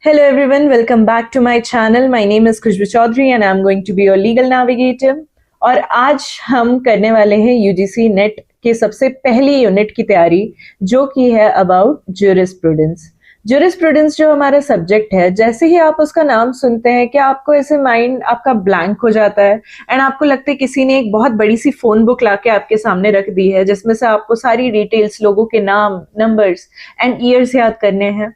Hello everyone, welcome back to my channel. My name is Khushbu Chaudhary and I'm going to be your legal navigator. और आज हम करने वाले हैं UGC net के सबसे पहली यूनिट की तैयारी, जो कि है अबाउट ज्यूरिस्प्रूडेंस। ज्यूरिस्प्रूडेंस जो हमारा सब्जेक्ट है, जैसे ही आप उसका नाम सुनते हैं कि आपको ऐसे माइंड आपका ब्लैंक हो जाता है एंड आपको लगता है किसी ने एक बहुत बड़ी सी फोन बुक लाके आपके सामने रख दी है, जिसमें से आपको सारी डिटेल्स, लोगों के नाम, नंबर्स एंड ईयर्स याद करने हैं।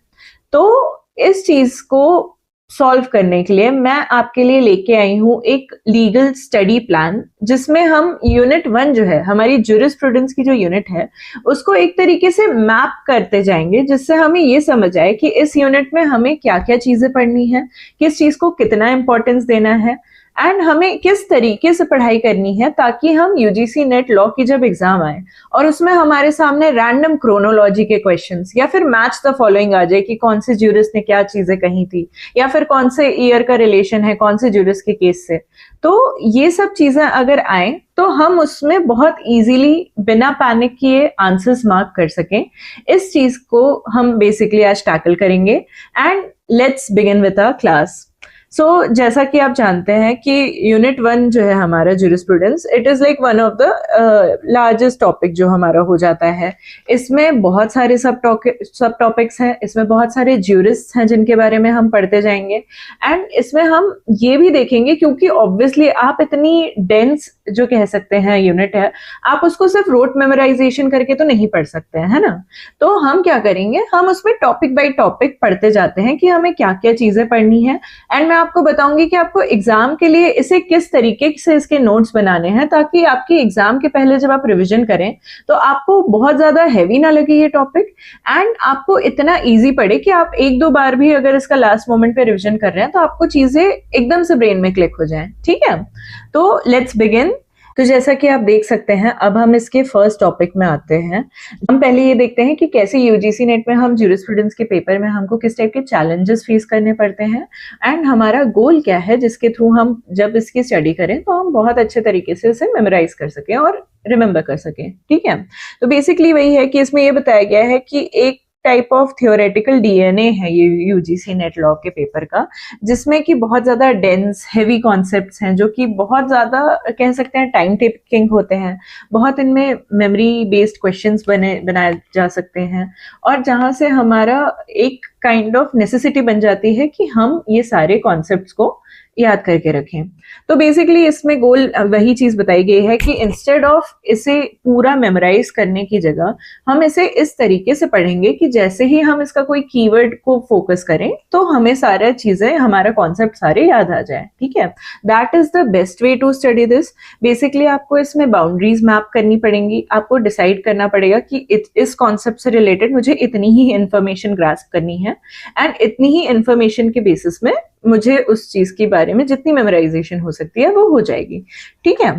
तो इस चीज को सॉल्व करने के लिए मैं आपके लिए लेके आई हूं एक लीगल स्टडी प्लान, जिसमें हम यूनिट 1 जो है, हमारी ज्यूरिस्प्रूडेंस की जो यूनिट है, उसको एक तरीके से मैप करते जाएंगे, जिससे हमें ये समझ आए कि इस यूनिट में हमें क्या क्या चीजें पढ़नी है, किस चीज को कितना इंपॉर्टेंस देना है एंड हमें किस तरीके से पढ़ाई करनी है, ताकि हम यूजीसी नेट लॉ की जब एग्जाम आए और उसमें हमारे सामने रैंडम क्रोनोलॉजी के क्वेश्चंस या फिर मैच द फॉलोइंग आ जाए कि कौन से ज्यूरिस्ट ने क्या चीजें कही थी या फिर कौन से ईयर का रिलेशन है कौन से ज्यूरिस्ट के केस से। तो ये सब चीजें अगर आए तो हम उसमें बहुत इजीली बिना पैनिक किए आंसर्स मार्क कर सकें। इस चीज को हम बेसिकली आज टैकल करेंगे and let's begin with our class. जैसा कि आप जानते हैं कि यूनिट 1 जो है हमारा jurisprudence, it is like one of the largest topic जो हमारा हो जाता है। इसमें बहुत सारे सब टॉपिक्स हैं, इसमें बहुत सारे ज्यूरिस्ट हैं जिनके बारे में हम पढ़ते जाएंगे एंड इसमें हम ये भी देखेंगे, क्योंकि ऑब्वियसली आप इतनी डेंस जो कह सकते हैं यूनिट है, आप उसको सिर्फ रोट मेमोराइजेशन करके तो नहीं पढ़ सकते हैं, है ना। तो हम क्या करेंगे, हम उसमें टॉपिक बाय टॉपिक पढ़ते जाते हैं कि हमें क्या क्या चीजें पढ़नी है एंड मैं आपको बताऊंगी कि आपको एग्जाम के लिए इसे किस तरीके से इसके नोट्स बनाने हैं, ताकि आपकी एग्जाम के पहले जब आप रिवीजन करें तो आपको बहुत ज्यादा हैवी ना लगे ये टॉपिक एंड आपको इतना इजी पड़े कि आप एक दो बार भी अगर इसका लास्ट मोमेंट पे रिवीजन कर रहे हैं तो आपको चीजें एकदम से ब्रेन में क्लिक हो जाएं। ठीक है, तो लेट्स बिगिन। तो जैसा कि आप देख सकते हैं, अब हम इसके फर्स्ट टॉपिक में आते हैं। हम पहले ये देखते हैं कि कैसे यूजीसी नेट में हम ज्यूरिस्प्रूडेंस के पेपर में हमको किस टाइप के चैलेंजेस फेस करने पड़ते हैं एंड हमारा गोल क्या है, जिसके थ्रू हम जब इसकी स्टडी करें तो हम बहुत अच्छे तरीके से इसे मेमोराइज कर सकें और रिमेम्बर कर सकें। ठीक है, तो बेसिकली वही है कि इसमें ये बताया गया है कि एक टाइप ऑफ थियोरेटिकल डीएनए है ये यूजीसी नेट लॉ के पेपर का, जिसमें कि बहुत ज्यादा डेंस हैवी कॉन्सेप्ट्स हैं, जो कि बहुत ज्यादा कह सकते हैं टाइम टेकिंग होते हैं, बहुत इनमें मेमोरी बेस्ड क्वेश्चंस बनाए जा सकते हैं और जहां से हमारा एक काइंड ऑफ नेसेसिटी बन जाती है कि हम ये सारे कॉन्सेप्ट्स को याद करके रखें। तो बेसिकली इसमें गोल वही चीज बताई गई है कि इंस्टेड ऑफ इसे पूरा मेमोराइज करने की जगह हम इसे इस तरीके से पढ़ेंगे कि जैसे ही हम इसका कोई कीवर्ड को फोकस करें तो हमें सारा चीजें, हमारा कॉन्सेप्ट सारे याद आ जाए। ठीक है, that is the best way to study this. Basically आपको इसमें बाउंड्रीज मैप करनी पड़ेंगी, आपको डिसाइड करना पड़ेगा कि इस कॉन्सेप्ट से रिलेटेड मुझे इतनी ही इंफॉर्मेशन ग्रास्प करनी है एंड इतनी ही इंफॉर्मेशन के बेसिस में मुझे उस चीज के बारे में जितनी मेमोराइजेशन हो सकती है वो हो जाएगी। ठीक है,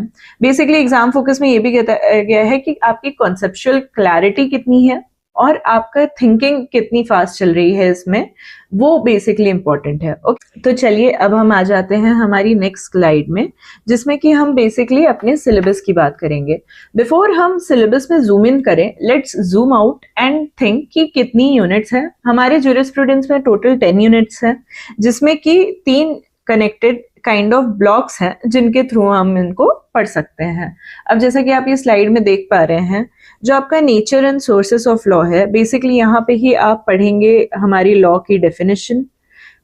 बेसिकली एग्जाम फोकस में ये भी कहता गया है कि आपकी कॉन्सेप्चुअल क्लैरिटी कितनी है और आपका थिंकिंग कितनी फास्ट चल रही है इसमें, वो बेसिकली इंपॉर्टेंट है। ओके, तो चलिए अब हम आ जाते हैं हमारी नेक्स्ट स्लाइड में, जिसमें कि हम बेसिकली अपने सिलेबस की बात करेंगे। बिफोर हम सिलेबस में जूम इन करें, let's zoom out and think कि कितनी यूनिट्स हैं हमारे ज्यूरिस्प्रूडेंस में। टोटल 10 यूनिट्स हैं, जिसमें कि 3 कनेक्टेड काइंड ऑफ ब्लॉक्स हैं जिनके थ्रू हम इनको पढ़ सकते हैं। अब जैसा कि आप ये स्लाइड में देख पा रहे हैं, जो आपका nature and sources of law है, बेसिकली यहाँ पे ही आप पढ़ेंगे हमारी लॉ की डेफिनेशन,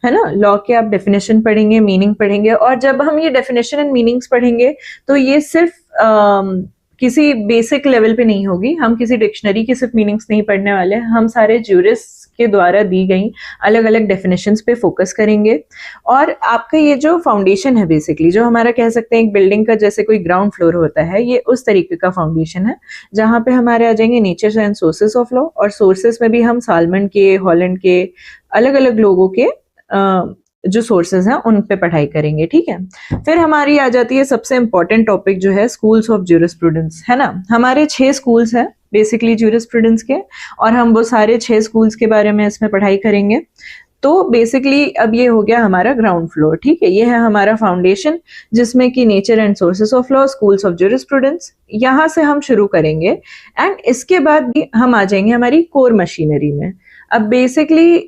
है ना। लॉ के आप डेफिनेशन पढ़ेंगे, मीनिंग पढ़ेंगे, और जब हम ये डेफिनेशन एंड मीनिंग्स पढ़ेंगे तो ये सिर्फ किसी बेसिक लेवल पे नहीं होगी, हम किसी डिक्शनरी की सिर्फ मीनिंग्स नहीं पढ़ने वाले, हम सारे ज्यूरिस्ट के द्वारा दी गई अलग अलग डेफिनेशंस पे फोकस करेंगे। और आपका ये जो फाउंडेशन है, बेसिकली जो हमारा कह सकते हैं एक बिल्डिंग का जैसे कोई ग्राउंड फ्लोर होता है, ये उस तरीके का फाउंडेशन है, जहां पे हमारे आ जाएंगे nature and sources of law, और सोर्सेस में भी हम सालमन के, हॉलैंड के, अलग अलग लोगों के जो सोर्सेज हैं उन पे पढ़ाई करेंगे। ठीक है, फिर हमारी आ जाती है सबसे इंपॉर्टेंट टॉपिक, जो है स्कूल्स ऑफ ज्यूरिस्प्रूडेंस, है ना। हमारे 6 स्कूल्स हैं बेसिकली ज्यूरिस्प्रूडेंस के, और हम वो सारे 6 स्कूल्स के बारे में इसमें पढ़ाई करेंगे। तो बेसिकली अब ये हो गया हमारा ग्राउंड फ्लोर। ठीक है, ये है हमारा फाउंडेशन, जिसमें कि nature and sources of law, schools of jurisprudence, यहाँ से हम शुरू करेंगे एंड इसके बाद हम आ जाएंगे हमारी कोर मशीनरी में। अब बेसिकली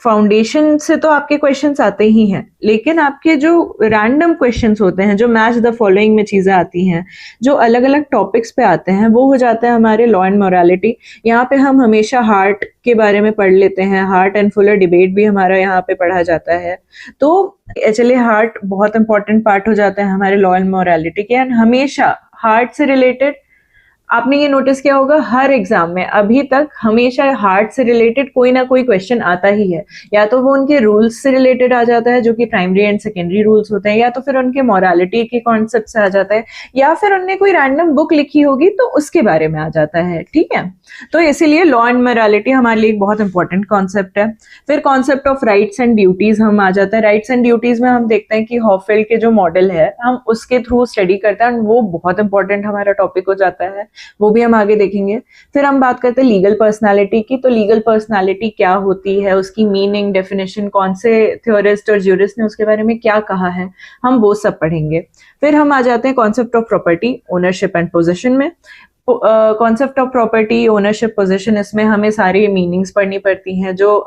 फाउंडेशन से तो आपके क्वेश्चंस आते ही हैं, लेकिन आपके जो रैंडम क्वेश्चंस होते हैं, जो मैच द फॉलोइंग में चीजें आती हैं, जो अलग अलग टॉपिक्स पे आते हैं, वो हो जाता है हमारे लॉ एंड मोरालिटी। यहाँ पे हम हमेशा हार्ट के बारे में पढ़ लेते हैं, हार्ट एंड फुलर डिबेट भी हमारा यहाँ पे पढ़ा जाता है। तो चलिए, हार्ट बहुत इंपॉर्टेंट पार्ट हो जाता है हमारे लॉ एंड मोरालिटी के। एंड हमेशा हार्ट से रिलेटेड आपने ये नोटिस किया होगा, हर एग्जाम में अभी तक हमेशा हार्ट से रिलेटेड कोई ना कोई क्वेश्चन आता ही है। या तो वो उनके रूल्स से रिलेटेड आ जाता है, जो कि प्राइमरी एंड सेकेंडरी रूल्स होते हैं, या तो फिर उनके मोरालिटी के कॉन्सेप्ट से आ जाता है, या फिर उनने कोई रैंडम बुक लिखी होगी तो उसके बारे में आ जाता है। ठीक है, तो इसीलिए लॉ एंड मोरालिटी हमारे लिए एक बहुत इंपॉर्टेंट कॉन्सेप्ट है। फिर concept of rights and duties हम आ जाता है। राइट्स एंड ड्यूटीज में हम देखते हैं कि हॉफेल्ड के जो मॉडल है, हम उसके थ्रू स्टडी करते हैं, वो बहुत इंपॉर्टेंट हमारा टॉपिक हो जाता है, वो भी हम आगे देखेंगे। फिर हम बात करते हैं लीगल पर्सनालिटी की। तो लीगल पर्सनालिटी क्या होती है, उसकी मीनिंग, डेफिनेशन, कौन से थ्योरिस्ट और ज्यूरिस्ट ने उसके बारे में क्या कहा है, हम वो सब पढ़ेंगे। फिर हम आ जाते हैं concept of property, ownership and possession में। Concept of property, ownership, possession, इसमें हमें सारी मीनिंग्स पढ़नी पड़ती हैं। जो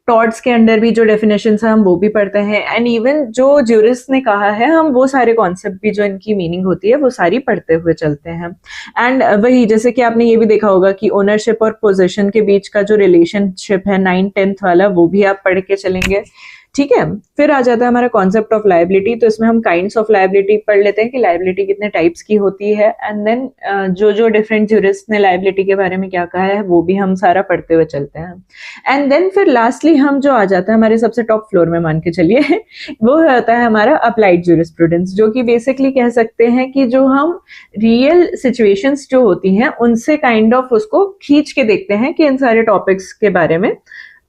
टॉर्ट्स के अंडर भी जो डेफिनेशंस है हम वो भी पढ़ते हैं, एंड इवन जो ज्यूरिस्ट ने कहा है हम वो सारे कॉन्सेप्ट भी, जो इनकी मीनिंग होती है, वो सारी पढ़ते हुए चलते हैं। एंड वही, जैसे कि आपने ये भी देखा होगा कि ओनरशिप और पोजीशन के बीच का जो रिलेशनशिप है 9-10th वाला, वो भी आप पढ़ के चलेंगे। ठीक है, फिर आ जाता है हमारा कॉन्सेप्ट ऑफ लायबिलिटी। तो इसमें हम काइंड्स ऑफ लायबिलिटी पढ़ लेते हैं कि लायबिलिटी कितने टाइप्स की होती है, एंड देन जो जो डिफरेंट ज्यूरिस्ट ने लायबिलिटी के बारे में क्या कहा है वो भी हम सारा पढ़ते हुए चलते हैं। एंड देन फिर लास्टली हम जो आ जाता है हमारे सबसे टॉप फ्लोर में, मान के चलिए वो होता है हमारा अप्लाइड ज्यूरिस्प्रूडेंस, जो कि बेसिकली कह सकते हैं कि जो हम रियल सिचुएशंस जो होती हैं उनसे काइंड ऑफ उसको खींच के देखते हैं कि इन सारे टॉपिक्स के बारे में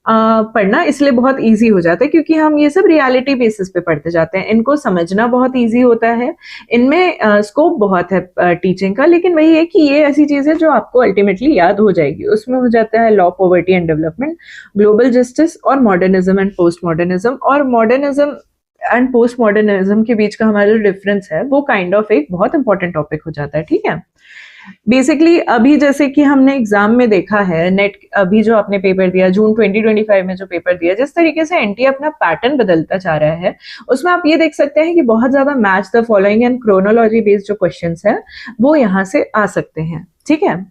पढ़ना इसलिए बहुत इजी हो जाता है, क्योंकि हम ये सब रियलिटी बेसिस पे पढ़ते जाते हैं। इनको समझना बहुत इजी होता है, इनमें स्कोप बहुत है टीचिंग का, लेकिन वही है कि ये ऐसी चीज है जो आपको अल्टीमेटली याद हो जाएगी। उसमें हो जाता है law, poverty and development, global justice और मॉडर्निज्म एंड पोस्ट मॉडर्निज्म। और मॉडर्निज्म एंड पोस्ट मॉडर्निज्म के बीच का हमारा जो डिफरेंस है वो काइंड ऑफ एक बहुत इंपॉर्टेंट टॉपिक हो जाता है। ठीक है, बेसिकली अभी जैसे कि हमने एग्जाम में देखा है, नेट अभी जो आपने पेपर दिया जून 2025 में जो पेपर दिया, जिस तरीके से एनटीए अपना पैटर्न बदलता जा रहा है, उसमें आप ये देख सकते हैं कि बहुत ज्यादा match the following and chronology based जो क्वेश्चंस हैं वो यहाँ से आ सकते हैं। ठीक है,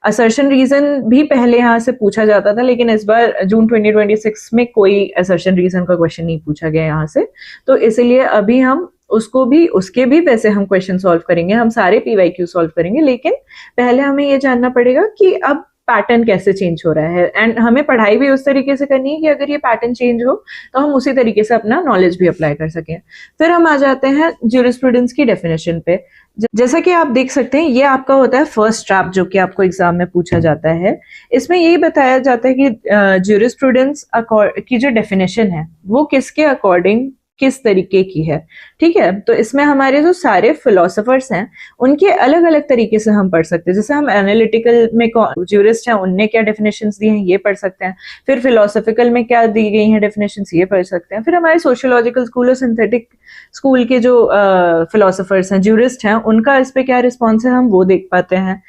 असर्शन रीजन भी पहले यहाँ से पूछा जाता था, लेकिन इस बार जून 2026 में कोई असर्शन रीजन का क्वेश्चन नहीं पूछा गया यहाँ से, तो इसीलिए अभी हम उसके भी वैसे हम क्वेश्चन सॉल्व करेंगे, हम सारे पीवाईक्यू सॉल्व करेंगे, लेकिन पहले हमें ये जानना पड़ेगा कि अब पैटर्न कैसे चेंज हो रहा है। एंड हमें पढ़ाई भी उस तरीके से करनी है कि अगर ये पैटर्न चेंज हो तो हम उसी तरीके से अपना नॉलेज भी अप्लाई कर सकें। फिर हम आ जाते हैं ज्यूरिस्प्रूडेंस की डेफिनेशन पे। जैसा कि आप देख सकते हैं, ये आपका होता है फर्स्ट ड्राफ्ट जो कि आपको एग्जाम में पूछा जाता है। इसमें यही बताया जाता है कि ज्यूरिस्प्रूडेंस की जो डेफिनेशन है वो किसके अकॉर्डिंग किस तरीके की है। ठीक है, तो इसमें हमारे जो सारे फिलोसोफर्स हैं उनके अलग अलग तरीके से हम पढ़ सकते हैं। जैसे हम एनालिटिकल में ज्यूरिस्ट हैं, उनने क्या डेफिनेशंस दी हैं ये पढ़ सकते हैं। फिर फिलोसॉफिकल में क्या दी गई हैं डेफिनेशंस ये पढ़ सकते हैं। फिर हमारे सोशियोलॉजिकल स्कूल और सिंथेटिक स्कूल के जो फिलोसोफर्स हैं, ज्यूरिस्ट हैं, उनका इस पे क्या रिस्पॉन्स है हम वो देख पाते हैं।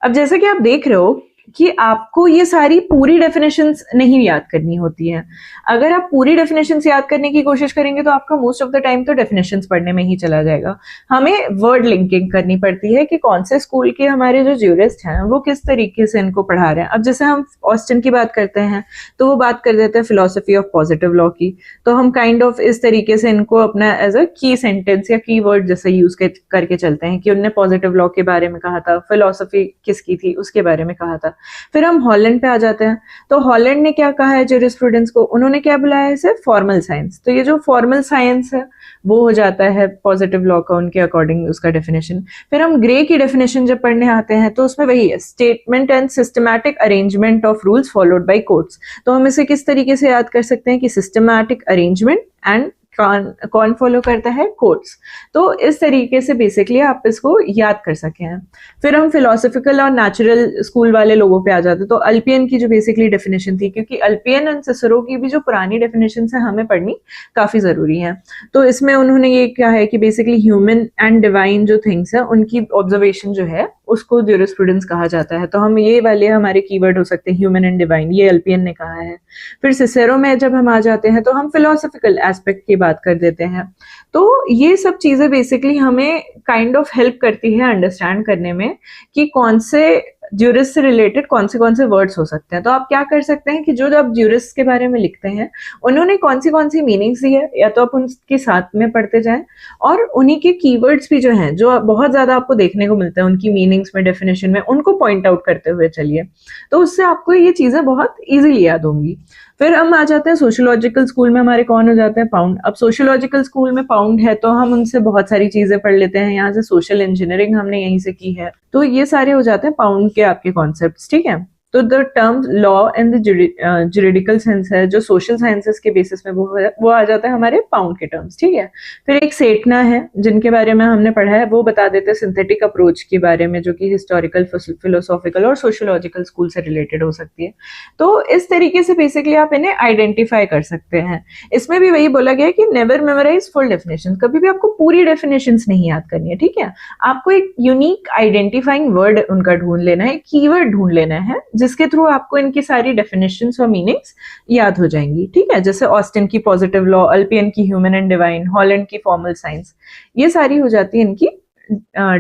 अब जैसा कि आप देख रहे हो कि आपको ये सारी पूरी डेफिनेशंस नहीं याद करनी होती है। अगर आप पूरी डेफिनेशंस याद करने की कोशिश करेंगे तो आपका मोस्ट ऑफ द टाइम तो डेफिनेशंस पढ़ने में ही चला जाएगा। हमें वर्ड लिंकिंग करनी पड़ती है कि कौन से स्कूल के हमारे जो ज्यूरिस्ट हैं वो किस तरीके से इनको पढ़ा रहे हैं। अब जैसे हम ऑस्टिन की बात करते हैं तो वो बात कर देते हैं फिलोसफी ऑफ पॉजिटिव लॉ की, तो हम काइंड ऑफ इस तरीके से इनको अपना एज अ की सेंटेंस या की वर्ड जैसे यूज करके चलते हैं कि उनने पॉजिटिव लॉ के बारे में कहा था, फिलोसफी किसकी थी उसके बारे में कहा था। फिर हम हॉलैंड पे आ जाते हैं, तो हॉलैंड ने क्या कहा है ज्यूरिस्प्रूडेंस को, उन्होंने क्या बुलाया है इसे फॉर्मल साइंस। तो ये जो फॉर्मल साइंस है वो हो जाता है पॉजिटिव लॉ का उनके अकॉर्डिंग उसका डेफिनेशन। फिर हम ग्रे की डेफिनेशन जब पढ़ने आते हैं तो उसमें वही है statement and systematic arrangement of rules followed by courts. तो हम इसे किस तरीके से याद कर सकते हैं कि सिस्टमैटिक अरेंजमेंट एंड कौन फॉलो करता है, कोर्ट्स। तो इस तरीके से बेसिकली आप इसको याद कर सके हैं। फिर हम फिलोसॉफिकल और नेचुरल स्कूल वाले लोगों पे आ जाते हैं, तो अल्पियन की जो बेसिकली डेफिनेशन थी, क्योंकि अल्पियन एंड सिसरो की भी जो पुरानी डेफिनेशन है हमें पढ़नी काफी जरूरी है। तो इसमें उन्होंने ये क्या है कि बेसिकली ह्यूमन एंड डिवाइन जो थिंग्स है उनकी ऑब्जर्वेशन जो है उसको ज्यूरिस्प्रूडेंस कहा जाता है। तो हम ये वाले हमारे कीवर्ड हो सकते हैं, ह्यूमन एंड डिवाइन, ये एलपीएन ने कहा है। फिर सिसेरो में जब हम आ जाते हैं तो हम फिलोसफिकल एस्पेक्ट की बात कर देते हैं। तो ये सब चीजें बेसिकली हमें काइंड ऑफ हेल्प करती है अंडरस्टैंड करने में कि कौन से ज्यूरिस से रिलेटेड कौन से वर्ड्स हो सकते हैं। तो आप क्या कर सकते हैं कि जो आप ज्यूरिस के बारे में लिखते हैं उन्होंने कौन सी मीनिंग्स दी है, या तो आप उनके साथ में पढ़ते जाएं, और उन्हीं के कीवर्ड्स भी जो हैं, जो बहुत ज्यादा आपको देखने को मिलते हैं उनकी मीनिंग्स में, डेफिनेशन में, उनको पॉइंट आउट करते हुए चलिए। तो उससे आपको ये चीजें बहुत ईजिली याद होंगी। फिर हम आ जाते हैं सोशियोलॉजिकल स्कूल में, हमारे कौन हो जाते हैं, पाउंड। अब सोशियोलॉजिकल स्कूल में पाउंड है तो हम उनसे बहुत सारी चीजें पढ़ लेते हैं, यहाँ से सोशल इंजीनियरिंग हमने यहीं से की है, तो ये सारे हो जाते हैं पाउंड के आपके कॉन्सेप्ट्स, ठीक है। तो the term law and the juridical sense है जो सोशल साइंसेस के बेसिस में वो आ जाता है हमारे पाउंड के टर्म्स, ठीक है। फिर एक सेटना है जिनके बारे में हमने पढ़ा है, वो बता देते हैं सिंथेटिक अप्रोच के बारे में, जो कि हिस्टोरिकल, फिलोसॉफिकल और सोशियोलॉजिकल स्कूल से रिलेटेड हो सकती है। तो इस तरीके से बेसिकली आप इन्हें आइडेंटिफाई कर सकते हैं। इसमें भी वही बोला गया है कि नेवर मेमोराइज फुल डेफिनेशन, कभी भी आपको पूरी डेफिनेशन नहीं याद करनी है, ठीक है। आपको एक यूनिक आइडेंटिफाइंग वर्ड उनका ढूंढ लेना है, कीवर्ड ढूंढ लेना है, जिसके थ्रू आपको इनकी सारी डेफिनेशंस और मीनिंग्स याद हो जाएंगी, ठीक है। जैसे ऑस्टिन की पॉजिटिव लॉ, अल्पियन की ह्यूमन एंड डिवाइन, हॉलैंड की फॉर्मल साइंस, ये सारी हो जाती है इनकी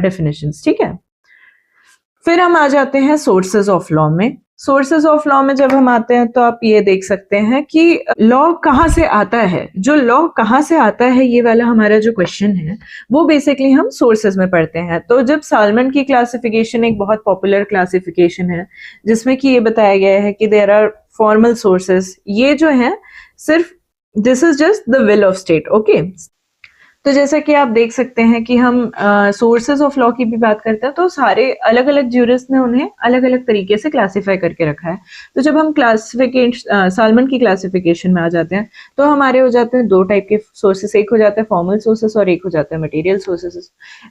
डेफिनेशंस, ठीक है। फिर हम आ जाते हैं सोर्सेज ऑफ लॉ में। सोर्सेज ऑफ लॉ में जब हम आते हैं तो आप ये देख सकते हैं कि लॉ कहाँ से आता है। जो लॉ कहाँ से आता है, ये वाला हमारा जो क्वेश्चन है, वो बेसिकली हम सोर्सेज में पढ़ते हैं। तो जब साल्मन की क्लासिफिकेशन एक बहुत पॉपुलर क्लासिफिकेशन है, जिसमें कि ये बताया गया है कि देयर आर फॉर्मल सोर्सेज, ये जो है सिर्फ this is just the will of state, okay. तो जैसा कि आप देख सकते हैं कि हम सोर्सेज ऑफ लॉ की भी बात करते हैं, तो सारे अलग अलग ज्यूरिस्ट ने उन्हें अलग अलग तरीके से क्लासिफाई करके रखा है। तो जब हम साल्मन की क्लासिफिकेशन में आ जाते हैं तो हमारे हो जाते हैं दो टाइप के सोर्सेस, एक हो जाता है फॉर्मल सोर्सेस और एक हो जाता है मटेरियल सोर्सेस।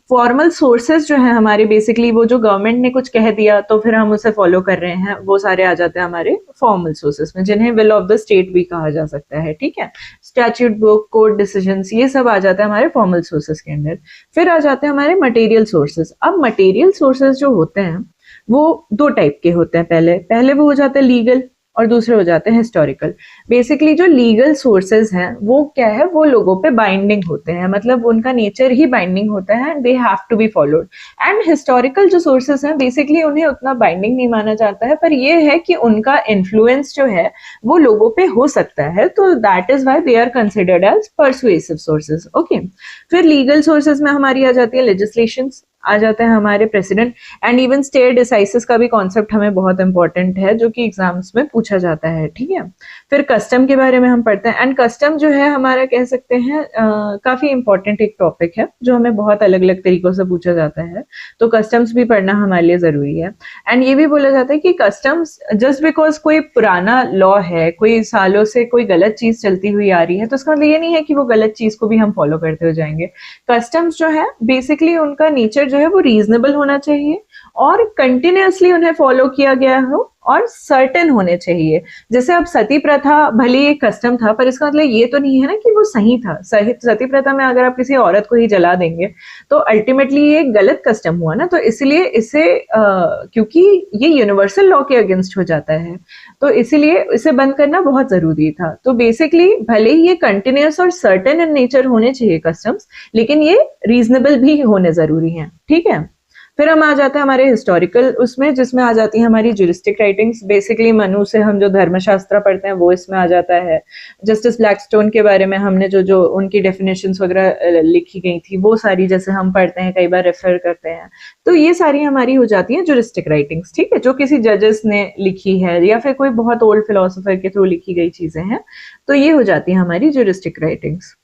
फॉर्मल सोर्सेस जो है हमारे बेसिकली वो जो गवर्नमेंट ने कुछ कह दिया तो फिर हम उसे फॉलो कर रहे हैं, वो सारे आ जाते हैं हमारे फॉर्मल सोर्सेस में, जिन्हें विल ऑफ द स्टेट भी कहा जा सकता है, ठीक है। स्टैट्यूट बुक, कोर्ट डिसीजंस, ये सब आ जाता है हमारे फॉर्मल सोर्सेस के अंदर। फिर आ जाते हैं हमारे मटेरियल सोर्सेस। अब मटेरियल सोर्सेस जो होते हैं वो दो टाइप के होते हैं। पहले वो हो जाते हैं लीगल और दूसरे हो जाते हैं हिस्टोरिकल। बेसिकली जो लीगल सोर्सेज हैं वो क्या है, वो लोगों पे बाइंडिंग होते हैं, मतलब उनका नेचर ही बाइंडिंग होता है and they have to be followed. And historical जो सोर्सेज हैं बेसिकली उन्हें उतना बाइंडिंग नहीं माना जाता है, पर ये है कि उनका इन्फ्लुएंस जो है वो लोगों पे हो सकता है, तो that is why they are considered as persuasive sources, okay. फिर लीगल सोर्सेज में हमारी आ जाती है लेजिस्लेशंस, आ जाते हैं हमारे president and even state decisis का भी कॉन्सेप्ट हमें बहुत इंपॉर्टेंट है, जो कि एग्जाम्स में पूछा जाता है, ठीक है। फिर कस्टम के बारे में हम पढ़ते हैं, एंड कस्टम जो है हमारा कह सकते हैं काफी इंपॉर्टेंट एक टॉपिक है, जो हमें बहुत अलग अलग तरीकों से पूछा जाता है, तो कस्टम्स भी पढ़ना हमारे लिए जरूरी है। एंड ये भी बोला जाता है कि कस्टम्स जस्ट बिकॉज कोई पुराना लॉ है, कोई सालों से कोई गलत चीज चलती हुई आ रही है, तो इसका मतलब ये नहीं है कि वो गलत चीज को भी हम फॉलो करते हो जाएंगे। कस्टम्स जो है बेसिकली उनका नेचर जो है वो रीजनेबल होना चाहिए और कंटिन्यूअसली उन्हें फॉलो किया गया हो और सर्टेन होने चाहिए। जैसे अब सती प्रथा भले एक कस्टम था, पर इसका मतलब ये तो नहीं है ना कि वो सही था। सती प्रथा में अगर आप किसी औरत को ही जला देंगे तो अल्टीमेटली ये एक गलत कस्टम हुआ ना, तो इसलिए इसे क्योंकि ये यूनिवर्सल लॉ के अगेंस्ट हो जाता है, तो इसीलिए इसे बंद करना बहुत जरूरी था। तो बेसिकली भले ही ये कंटिन्यूअस और सर्टेन इन नेचर होने चाहिए कस्टम्स, लेकिन ये रीजनेबल भी होने जरूरी है, ठीक है। फिर हम आ जाते हैं हमारे हिस्टोरिकल उसमें, जिसमें आ जाती है हमारी ज्यूरिस्टिक राइटिंग्स। बेसिकली मनु से हम जो धर्मशास्त्र पढ़ते हैं वो इसमें आ जाता है। जस्टिस ब्लैकस्टोन के बारे में हमने जो उनकी डेफिनेशंस वगैरह लिखी गई थी वो सारी जैसे हम पढ़ते हैं, कई बार रेफर करते हैं, तो ये सारी हमारी हो जाती है ज्यूरिस्टिक राइटिंग्स, ठीक है, जो किसी जजेस ने लिखी है या फिर कोई बहुत ओल्ड फिलोसोफर के थ्रू लिखी गई चीजें हैं, तो ये हो जाती है हमारी ज्यूरिस्टिक राइटिंग्स,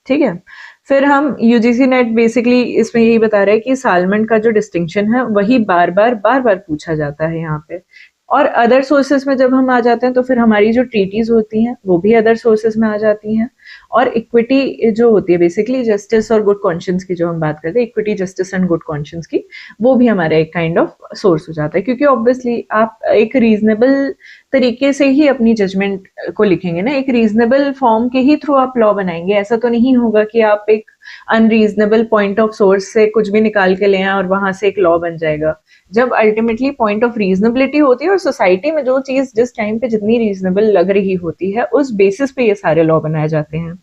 ठीक है। फिर हम यूजीसी नेट बेसिकली इसमें यही बता रहे हैं कि साल्मन का जो डिस्टिंक्शन है वही बार बार पूछा जाता है यहाँ पे। और अदर सोर्सेस में जब हम आ जाते हैं तो फिर हमारी जो ट्रीटीज होती हैं वो भी अदर सोर्सेस में आ जाती हैं। और इक्विटी जो होती है बेसिकली जस्टिस और गुड कॉन्शियंस की जो हम बात करते हैं, equity, justice and good conscience की, वो भी हमारा एक काइंड ऑफ सोर्स हो जाता है, क्योंकि ऑब्वियसली आप एक रीजनेबल तरीके से ही अपनी जजमेंट को लिखेंगे ना, एक रीजनेबल फॉर्म के ही थ्रू आप लॉ बनाएंगे। ऐसा तो नहीं होगा कि आप एक अनरीजनेबल पॉइंट ऑफ सोर्स से कुछ भी निकाल के ले आए और वहां से एक लॉ बन जाएगा। जब अल्टीमेटली पॉइंट ऑफ रीजनेबिलिटी होती है और सोसाइटी में जो चीज जिस टाइम पे जितनी रीजनेबल लग रही होती है उस बेसिस पे ये सारे लॉ बनाए जाते हैं।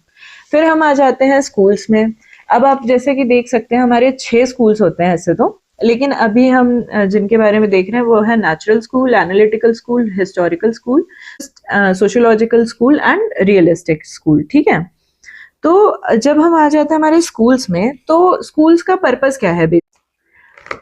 फिर हम आ जाते हैं स्कूल्स में। अब आप जैसे कि देख सकते हैं हमारे 6 स्कूल्स होते हैं ऐसे तो, लेकिन अभी हम जिनके बारे में देख रहे हैं वो है natural school, analytical school, historical school, sociological school and realistic school. ठीक है, तो जब हम आ जाते हैं हमारे स्कूल्स में, तो स्कूल्स का पर्पस क्या है?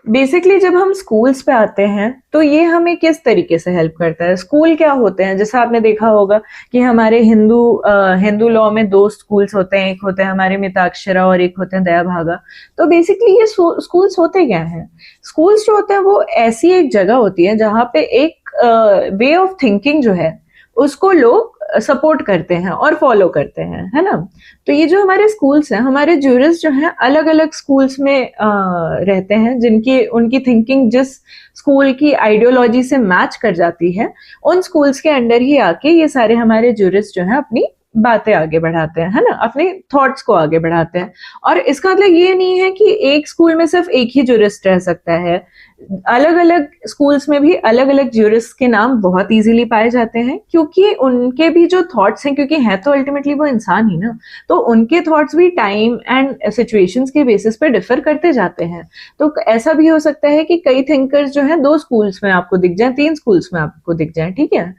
बेसिकली जब हम स्कूल्स पे आते हैं तो ये हमें किस तरीके से हेल्प करता है? स्कूल क्या होते हैं? जैसा आपने देखा होगा कि हमारे हिंदू लॉ में 2 स्कूल्स होते हैं, एक होते हैं हमारे मिताक्षरा और एक होते हैं दया भागा। तो बेसिकली ये स्कूल्स होते क्या हैं? स्कूल्स जो होते हैं वो ऐसी एक जगह होती है जहाँ पे एक वे ऑफ थिंकिंग जो है उसको लोग सपोर्ट करते हैं और फॉलो करते हैं, है ना। तो ये जो हमारे स्कूल्स हैं, हमारे ज्यूरिस्ट जो हैं अलग अलग स्कूल्स में रहते हैं, जिनकी उनकी थिंकिंग जिस स्कूल की आइडियोलॉजी से मैच कर जाती है, उन स्कूल्स के अंडर ही आके ये सारे हमारे ज्यूरिस्ट जो हैं अपनी बातें आगे बढ़ाते हैं, है ना, अपने थॉट्स को आगे बढ़ाते हैं। और इसका मतलब ये नहीं है कि एक स्कूल में सिर्फ एक ही ज्यूरिस्ट रह सकता है। अलग अलग स्कूल्स में भी अलग अलग ज्यूरिस्ट के नाम बहुत इजीली पाए जाते हैं, क्योंकि उनके भी जो थॉट्स हैं, क्योंकि है तो अल्टीमेटली वो इंसान ही ना, तो उनके थॉट्स भी टाइम एंड सिचुएशंस के बेसिस पे डिफर करते जाते हैं। तो ऐसा भी हो सकता है कि कई थिंकर्स जो हैं 2 स्कूल्स में आपको दिख जाए, 3 स्कूल्स में आपको दिख जाए। ठीक है,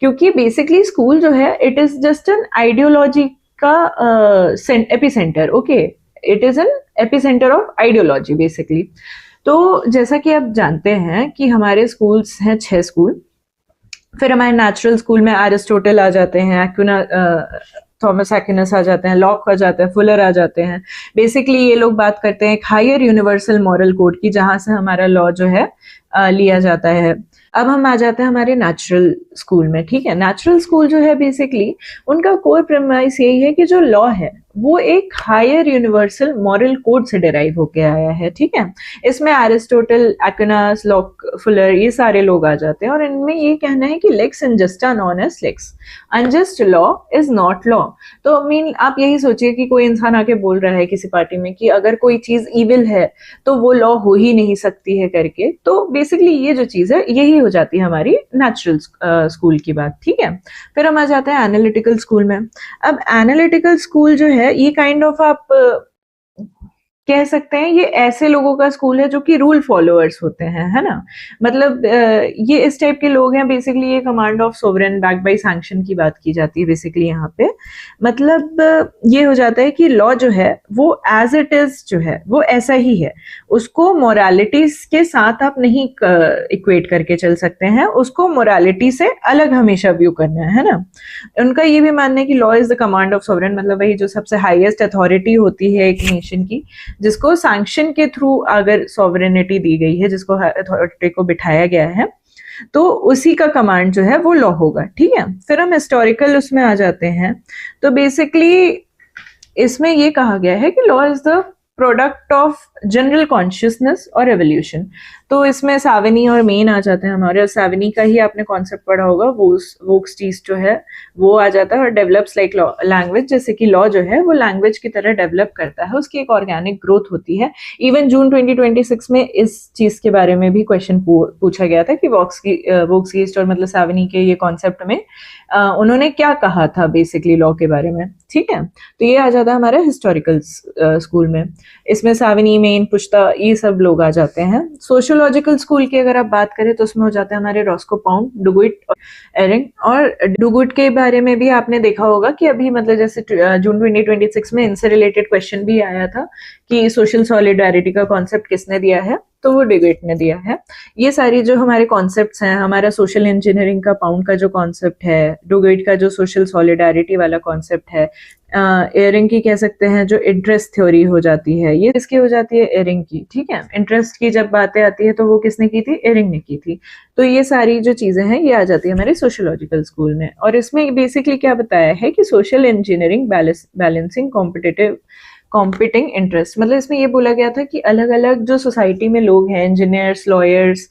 क्योंकि बेसिकली स्कूल जो है it is just an ideology का epicentre. Okay, it is an epicentre of ideology basically. तो जैसा कि आप जानते हैं कि हमारे स्कूल्स हैं 6 स्कूल। फिर हमारे नेचुरल स्कूल में एरिस्टोटल आ जाते हैं, थॉमस एक्विनस आ जाते हैं, लॉक आ जाते हैं, फुलर आ जाते हैं। बेसिकली ये लोग बात करते हैं एक हायर यूनिवर्सल मॉरल कोड की, जहां से हमारा लॉ जो है लिया जाता है। अब हम आ जाते हैं हमारे नेचुरल स्कूल में। ठीक है, नेचुरल स्कूल जो है बेसिकली उनका कोर प्रेमाइस यही है कि जो लॉ है वो एक हायर यूनिवर्सल मॉरल कोड से डिराइव होके आया है। ठीक है, इसमें एरिस्टोटल, एक्विनस, लॉक, फुलर ये सारे लोग आ जाते हैं और इनमें ये कहना है कि लेक्स इनजस्टा नॉन एज लेक्स, unjust law is not law. तो मीन आप यही सोचिए कि कोई इंसान आके बोल रहा है किसी पार्टी में कि अगर कोई चीज इविल है तो वो लॉ हो ही नहीं सकती है करके, तो बेसिकली ये जो चीज है यही हो जाती है हमारी नेचुरल स्कूल की बात। ठीक है, फिर हम आ जाते हैं एनालिटिकल स्कूल में। अब एनालिटिकल स्कूल जो है ये काइंड ऑफ आप कह सकते हैं ये ऐसे लोगों का स्कूल है जो कि रूल फॉलोअर्स होते हैं, है ना। मतलब ये इस टाइप के लोग हैं। बेसिकली ये command of sovereign backed by sanction की बात की जाती है बेसिकली यहाँ पे। मतलब ये हो जाता है कि लॉ जो है वो एज इट इज जो है वो ऐसा ही है, उसको मोरालिटीज के साथ आप नहीं इक्वेट करके चल सकते हैं, उसको मोरालिटी से अलग हमेशा व्यू करना है ना। उनका ये भी मानना है कि law is the command of sovereign, मतलब वही जो सबसे हाईएस्ट अथॉरिटी होती है एक नेशन की, जिसको सैंक्शन के थ्रू अगर सॉवरेनिटी दी गई है, जिसको अथॉरिटी को बिठाया गया है, तो उसी का कमांड जो है वो लॉ होगा। ठीक है, फिर हम हिस्टोरिकल उसमें आ जाते हैं। तो बेसिकली इसमें ये कहा गया है कि law is the product of general consciousness और एवोल्यूशन। तो इसमें सावनी और मेन आ जाते हैं हमारे, और सावनी का ही आपने कॉन्सेप्ट पढ़ा होगा, वोक्सटीज जो है वो आ जाता है और डेवलप्स लाइक लैंग्वेज, जैसे कि लॉ जो है वो लैंग्वेज की तरह डेवलप करता है, उसकी एक ऑर्गेनिक ग्रोथ होती है। इवन जून 2026 में इस चीज के बारे में भी क्वेश्चन पूछा गया था कि वोक्सटीज और मतलब सावनी के ये कॉन्सेप्ट में उन्होंने क्या कहा था बेसिकली लॉ के बारे में। ठीक है, तो ये आ जाता है हमारे हिस्टोरिकल स्कूल में। इसमें सावनी, मेन, पुश्ता ये सब लोग आ जाते हैं। सोशियोलॉजिकल स्कूल की अगर आप बात करें तो उसमें हो जाते हैं हमारे रॉस्को पाउंड, डुगुइट, एरिंग। और डुगुइट के बारे में भी आपने देखा होगा कि अभी मतलब जैसे जून 2026 में इनसे रिलेटेड क्वेश्चन भी आया था कि सोशल सॉलिडारिटी का कॉन्सेप्ट किसने दिया है, तो वो डुगुइट ने दिया है। ये सारी जो हमारे कॉन्सेप्ट्स हैं, हमारा सोशल इंजीनियरिंग का पाउंड का जो कॉन्सेप्ट है, डुगुइट का जो सोशल सॉलिडारिटी वाला कॉन्सेप्ट है, एरिंग की कह सकते हैं जो इंटरेस्ट थ्योरी हो जाती है, ये किसकी हो जाती है? एरिंग की। ठीक है, इंटरेस्ट की जब बातें आती है तो वो किसने की थी? एरिंग ने की थी। तो ये सारी जो चीजें हैं ये आ जाती है हमारे सोशियोलॉजिकल स्कूल में। और इसमें बेसिकली क्या बताया है कि social engineering balancing competitive competing interest, मतलब इसमें ये बोला गया था कि अलग अलग जो सोसाइटी में लोग हैं, इंजीनियर्स, लॉयर्स,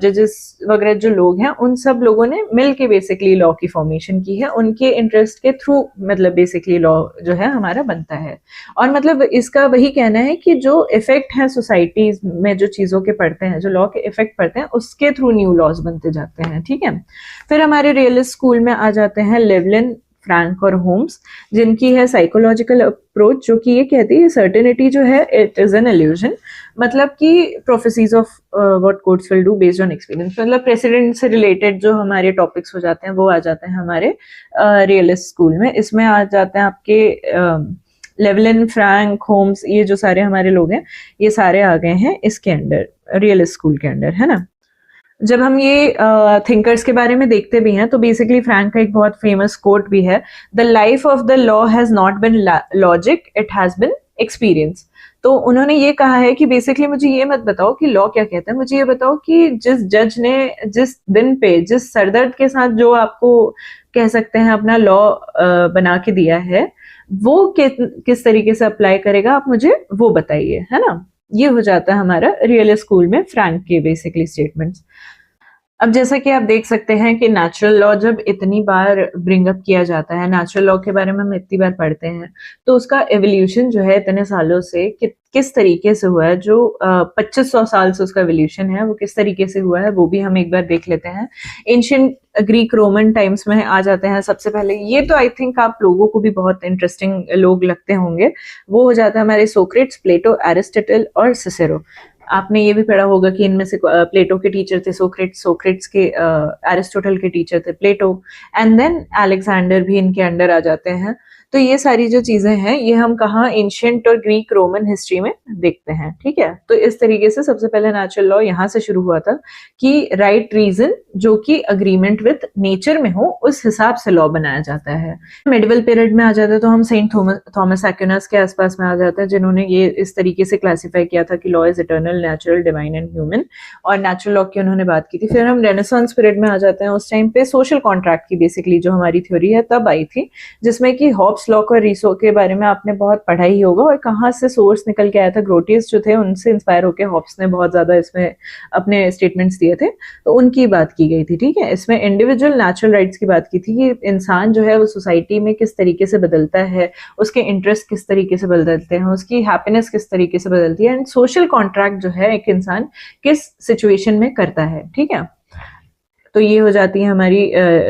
जजेस वगैरह जो लोग हैं, उन सब लोगों ने मिल के बेसिकली लॉ की फॉर्मेशन की है, उनके इंटरेस्ट के थ्रू मतलब बेसिकली लॉ जो है हमारा बनता है। और मतलब इसका वही कहना है कि जो इफेक्ट है सोसाइटीज में जो चीज़ों के पड़ते हैं, जो लॉ के इफेक्ट पड़ते हैं, उसके थ्रू न्यू लॉज बनते जाते हैं, ठीक है। फिर हमारे रियलिस्ट स्कूल में आ जाते हैं लेवलिन, फ्रैंक और होम्स, जिनकी है साइकोलॉजिकल अप्रोच, जो कि ये कहती है सर्टेनिटी जो है इट इज एन इल्यूजन, मतलब कि prophecies of what courts will do based on experience, मतलब प्रेसिडेंट से रिलेटेड जो हमारे टॉपिक्स हो जाते हैं वो आ जाते हैं हमारे रियलिस्ट स्कूल में। इसमें आ जाते हैं आपके लेवलिन, फ्रैंक, होम्स, ये जो सारे हमारे लोग हैं ये सारे आ गए हैं इसके अंडर, रियलिस्ट स्कूल के अंडर, है ना। जब हम ये थिंकर्स के बारे में देखते भी हैं तो बेसिकली फ्रैंक का एक बहुत फेमस कोट भी है, the life of the law has not been logic, it has been experience. तो उन्होंने ये कहा है कि बेसिकली मुझे ये मत बताओ कि लॉ क्या कहता है, मुझे ये बताओ कि जिस जज ने जिस दिन पे जिस सरदर्द के साथ जो आपको कह सकते हैं अपना लॉ बना के दिया है, वो किस तरीके से अप्लाई करेगा, आप मुझे वो बताइए, है ना। ये हो जाता है हमारा रियल स्कूल में फ्रैंक के बेसिकली स्टेटमेंट्स। अब जैसा कि आप देख सकते हैं कि नेचुरल लॉ जब इतनी बार ब्रिंग अप किया जाता है, नेचुरल लॉ के बारे में हम इतनी बार पढ़ते हैं, तो उसका एवोल्यूशन जो है इतने सालों से किस तरीके से हुआ है, जो 2500 साल से उसका एवोल्यूशन है वो किस तरीके से हुआ है, वो भी हम एक बार देख लेते हैं। एंशियंट ग्रीक रोमन टाइम्स में आ जाते हैं सबसे पहले, ये तो आई थिंक आप लोगों को भी बहुत इंटरेस्टिंग लोग लगते होंगे। वो हो जाता है हमारे सोक्रेट्स, प्लेटो, एरिस्टोटल और सिसेरो। आपने ये भी पढ़ा होगा कि इनमें से प्लेटो के टीचर थे सोक्रेट्स, सोक्रेट्स के एरिस्टोटल के टीचर थे प्लेटो, एंड देन अलेक्जेंडर भी इनके अंडर आ जाते हैं। तो ये सारी जो चीजें हैं ये हम कहाँ एंशियंट और ग्रीक रोमन हिस्ट्री में देखते हैं, ठीक है। तो इस तरीके से सबसे पहले नेचुरल लॉ यहाँ से शुरू हुआ था कि राइट रीजन जो कि अग्रीमेंट विद नेचर में हो, उस हिसाब से लॉ बनाया जाता है। मिडिवल पीरियड में आ जाता है तो हम सेंट थॉमस एक्विनस के आसपास में आ जाता है, जिन्होंने ये इस तरीके से क्लासिफाई किया था कि law is eternal, natural, divine and human, और नेचुरल लॉ की उन्होंने बात की थी। फिर हम रेनेसांस पीरियड में आ जाते हैं, उस टाइम पे सोशल कॉन्ट्रैक्ट की बेसिकली जो हमारी थ्योरी है तब आई थी, जिसमें कि हॉब्स, लॉक और रीसो के बारे में आपने बहुत पढ़ा ही होगा, और कहाँ से सोर्स निकल के आया था, ग्रोटियस जो थे उनसे इंस्पायर होकर हॉब्स ने बहुत ज्यादा इसमें अपने स्टेटमेंट्स दिए थे, तो उनकी बात की गई थी, ठीक है। इसमें इंडिविजुअल नेचुरल राइट्स की बात की थी कि इंसान जो है वो सोसाइटी में किस तरीके से बदलता है, उसके इंटरेस्ट किस तरीके से बदलते हैं, उसकी हैप्पीनेस किस तरीके से बदलती है, एंड सोशल कॉन्ट्रैक्ट जो है एक इंसान किस सिचुएशन में करता है, ठीक है। तो ये हो जाती है हमारी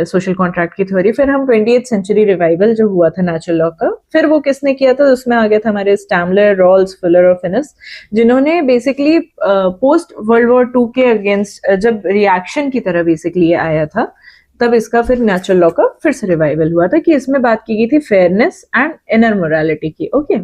सोशल कॉन्ट्रैक्ट की थ्योरी। फिर हम 20th सेंचुरी रिवाइवल जो हुआ था नेचुरल लॉ का, फिर वो किसने किया था, उसमें आ गया था हमारे स्टैमलर, रॉल्स, फुलर और फिनिस, जिन्होंने बेसिकली पोस्ट वर्ल्ड वॉर 2 के अगेंस्ट जब रिएक्शन की तरह बेसिकली ये आया था, तब इसका फिर नेचुरल लॉ का फिर से रिवाइवल हुआ था कि इसमें बात की गई थी फेयरनेस एंड इनर मोरालिटी की, ओके।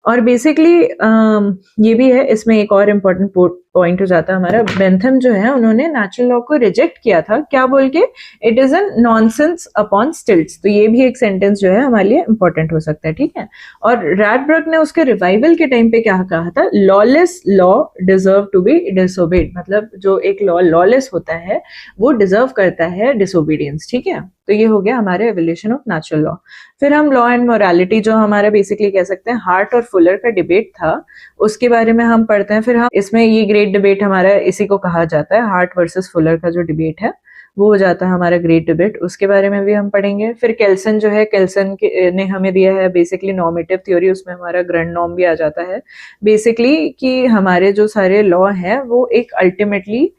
और बेसिकली ये भी है, इसमें एक और इम्पोर्टेंट पॉइंट हो जाता है हमारा, बेंथम जो है उन्होंने नेचुरल लॉ को रिजेक्ट किया था, क्या बोल के, it is N nonsense upon stilts. तो ये भी एक सेंटेंस जो है हमारे लिए इंपॉर्टेंट हो सकता है, ठीक है। और रैडबर्ग ने उसके रिवाइवल के टाइम पे क्या कहा था, lawless law deserve to be disobeyed, मतलब जो एक लॉ लॉलेस होता है वो डिजर्व करता है डिसोबीडियंस, ठीक है। तो ये हो गया हमारे एवोल्यूशन ऑफ नेचुरल लॉ। फिर हम लॉ एंड मोरालिटी जो हमारा बेसिकली कह सकते हैं हार्ट और फुलर का डिबेट था, उसके बारे में हम पढ़ते हैं। फिर हम इसमें ये ग्रेट डिबेट हमारा इसी को कहा जाता है, हार्ट वर्सेस फुलर का जो डिबेट है वो हो जाता है हमारा ग्रेट डिबेट, उसके बारे में भी हम पढ़ेंगे। फिर केल्सन जो है, केल्सन ने हमें दिया है बेसिकली नॉर्मेटिव थ्योरी, उसमें हमारा ग्रैंड नॉर्म भी आ जाता है बेसिकली कि हमारे जो सारे लॉ हैं वो एक अल्टीमेटली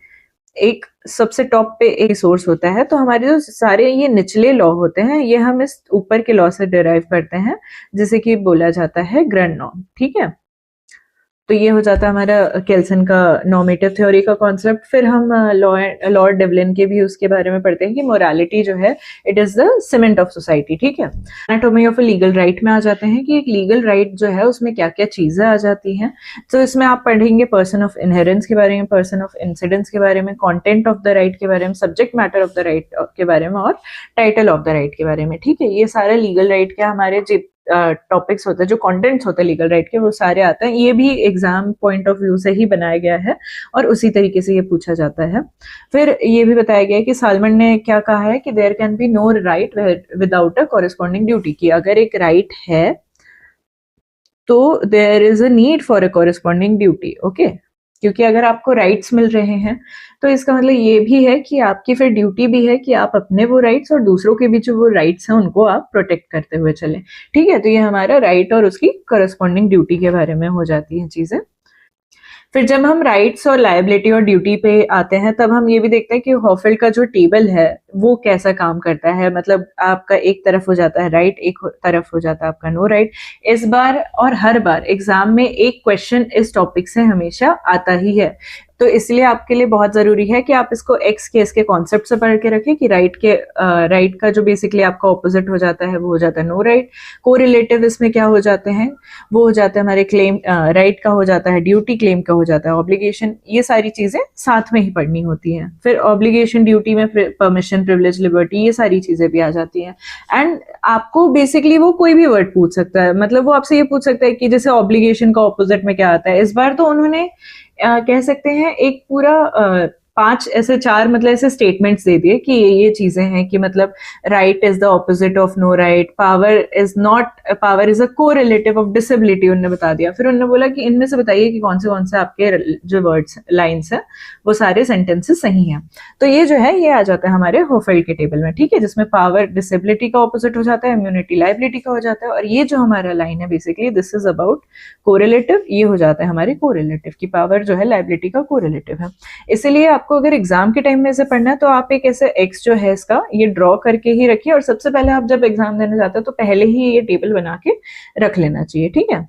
एक सबसे टॉप पे एक सोर्स होता है। तो हमारे जो सारे ये निचले लॉ होते हैं ये हम इस ऊपर के लॉ से डिराइव करते हैं, जिसे कि बोला जाता है ग्रैंड नॉर्म, ठीक है। तो ये हो जाता है हमारा केल्सन का नॉर्मेटिव थ्योरी का कॉन्सेप्ट। फिर हम लॉर्ड डेवलिन के भी उसके बारे में पढ़ते हैं कि मोरालिटी जो है it is the cement of society, ठीक है। Anatomy of a legal right में आ जाते हैं कि एक लीगल राइट जो है उसमें क्या क्या चीजें आ जाती हैं। तो इसमें आप पढ़ेंगे पर्सन ऑफ इनहेरेंस के बारे में, पर्सन ऑफ इंसिडेंस के बारे में, कॉन्टेंट ऑफ द राइट के बारे में, subject matter of the right के बारे में, और टाइटल ऑफ द राइट के बारे में, ठीक है। ये सारे लीगल राइट के हमारे टॉपिक्स होते हैं, जो कंटेंट्स होते हैं लीगल राइट के, वो सारे आते हैं। ये भी एग्जाम पॉइंट ऑफ व्यू से ही बनाया गया है और उसी तरीके से ये पूछा जाता है। फिर ये भी बताया गया है कि सालमन ने क्या कहा है कि there can be no right without a corresponding duty, कि अगर एक राइट है तो there is a need for a corresponding duty, okay. क्योंकि अगर आपको राइट्स मिल रहे हैं तो इसका मतलब ये भी है कि आपकी फिर ड्यूटी भी है कि आप अपने वो राइट्स और दूसरों के भी जो वो राइट्स हैं उनको आप प्रोटेक्ट करते हुए चलें, ठीक है। तो ये हमारा राइट और उसकी कॉरेस्पॉन्डिंग ड्यूटी के बारे में हो जाती हैं चीजें। फिर जब हम राइट्स और लायबिलिटी और ड्यूटी पे आते हैं तब हम ये भी देखते हैं कि हॉफेल्ड का जो टेबल है वो कैसा काम करता है। मतलब आपका एक तरफ हो जाता है राइट, एक तरफ हो जाता है आपका नो राइट। इस बार और हर बार एग्जाम में एक क्वेश्चन इस टॉपिक से हमेशा आता ही है, तो इसलिए आपके लिए बहुत जरूरी है कि आप इसको एक्स केस के कॉन्सेप्ट से पढ़ के रखें कि राइट का जो बेसिकली आपका ऑपोजिट हो जाता है वो हो जाता है नो राइट। कोरिलेटिव इसमें क्या हो जाते हैं, वो हो जाता है हमारे क्लेम, राइट का हो जाता है ड्यूटी, क्लेम का हो जाता है ऑब्लिगेशन। ये सारी चीजें साथ में ही पढ़नी होती हैं। फिर ऑब्लिगेशन ड्यूटी में परमिशन, प्रिविलेज, लिबर्टी, ये सारी चीजें भी आ जाती हैं। एंड आपको बेसिकली वो कोई भी वर्ड पूछ सकता है, मतलब वो आपसे ये पूछ सकता है कि जैसे ऑब्लिगेशन का ऑपोजिट में क्या आता है। इस बार तो उन्होंने कह सकते हैं एक पूरा 5 ऐसे 4 मतलब ऐसे स्टेटमेंट्स दे दिए कि ये चीजें हैं कि मतलब right is the opposite of no right, power is a correlative of disability उन्होंने बता दिया। फिर उन्होंने बोला कि इनमें से बताइए कि कौन से आपके जो वर्ड्स लाइन्स हैं वो सारे सेंटेंसेस सही हैं। तो ये जो है ये आ जाता है हमारे होफेल्ड के टेबल में, ठीक है, जिसमें पावर डिसेबिलिटी का ऑपोजिट हो जाता है, इम्यूनिटी लायबिलिटी का हो जाता है, और ये जो हमारा लाइन है basically this is about correlative, ये हो जाता है हमारे कोरिलेटिव की पावर जो है लायबिलिटी का कोरिलेटिव है। इसीलिए आपको अगर एग्जाम के टाइम में इसे पढ़ना है तो आप एक ऐसे एक्स जो है इसका ये ड्रॉ करके ही रखिए, और सबसे पहले आप जब एग्जाम देने जाते हो तो पहले ही ये टेबल बना के रख लेना चाहिए, ठीक है।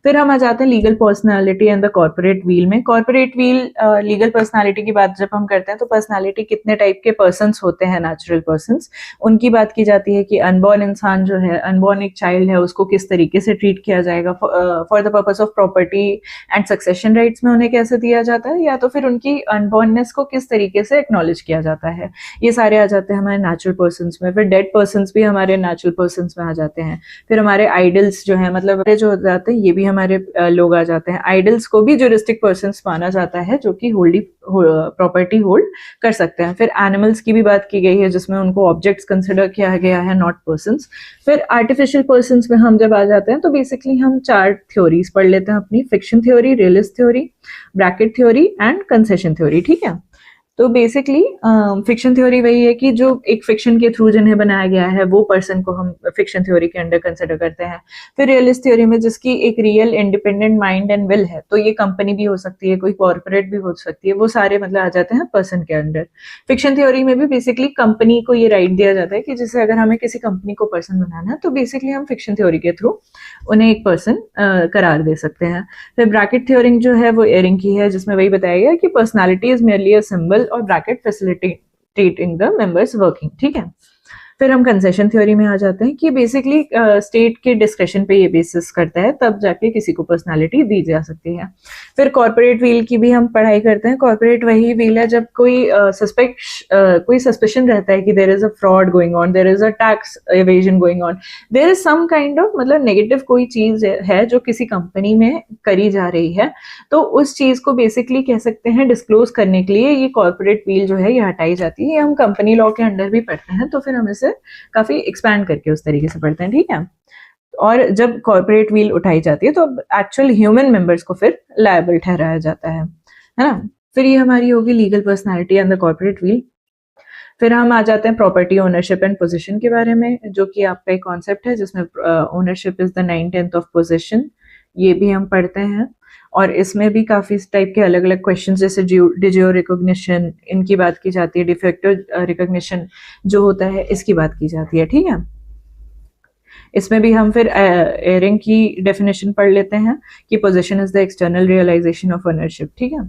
फिर हम आ जाते हैं legal personality and the corporate wheel में। कॉर्पोरेट व्हील लीगल पर्सनालिटी की बात जब हम करते हैं तो पर्सनालिटी कितने टाइप के पर्सन्स होते हैं, नेचुरल पर्सन्स, उनकी बात की जाती है कि अनबॉर्न इंसान जो है, अनबॉर्न एक चाइल्ड है, उसको किस तरीके से ट्रीट किया जाएगा for the purpose of property and succession rights में उन्हें कैसे दिया जाता है, या तो फिर उनकी अनबॉर्ननेस को किस तरीके से एक्नॉलेज किया जाता है। ये सारे आ जाते हैं हमारे नेचुरल पर्सन्स में। फिर डेड पर्सन्स भी हमारे नेचुरल पर्सन्स में आ जाते हैं। फिर हमारे आइडल्स जो है, मतलब जो हो जाते हैं ये भी हमारे लोग आ जाते हैं। आइडल्स को भी ज्यूरिस्टिक पर्सन्स माना जाता है जो कि प्रॉपर्टी होल्ड कर सकते हैं। फिर एनिमल्स की भी बात की गई है जिसमें उनको ऑब्जेक्ट्स कंसिडर किया गया है, नॉट पर्सन्स। फिर आर्टिफिशियल पर्सन्स में हम जब आ जाते हैं तो बेसिकली हम 4 थ्योरीज पढ़ लेते हैं अपनी, fiction theory, realist theory, bracket theory and concession theory, ठीक है। तो बेसिकली फिक्शन थ्योरी वही है कि जो एक फिक्शन के थ्रू जिन्हें बनाया गया है वो पर्सन को हम फिक्शन थ्योरी के अंडर कंसिडर करते हैं। फिर रियलिस्ट थ्योरी में जिसकी एक real independent mind and will है, तो ये कंपनी भी हो सकती है, कोई कॉर्पोरेट भी हो सकती है, वो सारे मतलब आ जाते हैं पर्सन के अंडर। फिक्शन थ्योरी में भी बेसिकली कंपनी को ये राइट दिया जाता है कि जैसे अगर हमें किसी कंपनी को पर्सन बनाना है तो बेसिकली हम फिक्शन थ्योरी के थ्रू उन्हें एक पर्सन करार दे सकते हैं। फिर ब्रैकेट थ्योरी जो है वो एयरिंग की है, जिसमें वही बताया गया कि personality is merely a symbol और bracket facilitating the members working, ठीक है। फिर हम कंसेशन थ्योरी में आ जाते हैं कि बेसिकली स्टेट के डिस्क्रिप्शन पे ये बेसिस करता है, तब जाके किसी को पर्सनालिटी दी जा सकती है। फिर कॉर्पोरेट व्हील की भी हम पढ़ाई करते हैं। कॉर्पोरेट वही व्हील है जब कोई सस्पेशन रहता है कि there is a fraud going on, there is a tax evasion going on, there is some kind of मतलब नेगेटिव कोई चीज है जो किसी कंपनी में करी जा रही है, तो उस चीज को बेसिकली कह सकते हैं डिस्क्लोज करने के लिए ये कॉर्पोरेट व्हील जो है ये हटाई जाती है। ये हम कंपनी लॉ के अंडर भी पढ़ते हैं, तो फिर हम इसे काफी एक्सपैंड करके उस तरीके से पढ़ते हैं, ठीक है। और जब कॉर्पोरेट व्हील उठाई जाती है तो एक्चुअल ह्यूमन मेंबर्स को फिर लायबल ठहराया जाता है ना। फिर ये हमारी होगी legal personality and the corporate wheel. फिर हम आ जाते हैं प्रॉपर्टी ओनरशिप एंड पोजीशन के बारे में, जो कि आपका एक कॉन्सेप्ट है जिसमें ownership is the 9/10 of position, ये भी हम पढ़ते हैं। और इसमें भी काफी टाइप के अलग अलग क्वेश्चन जैसे डिजियो रिकॉग्निशन इनकी बात की जाती है, डिफेक्टिव रिकॉग्निशन जो होता है इसकी बात की जाती है, ठीक है। इसमें भी हम फिर एयरिंग की डेफिनेशन पढ़ लेते हैं कि possession is the external realisation of ownership, ठीक है।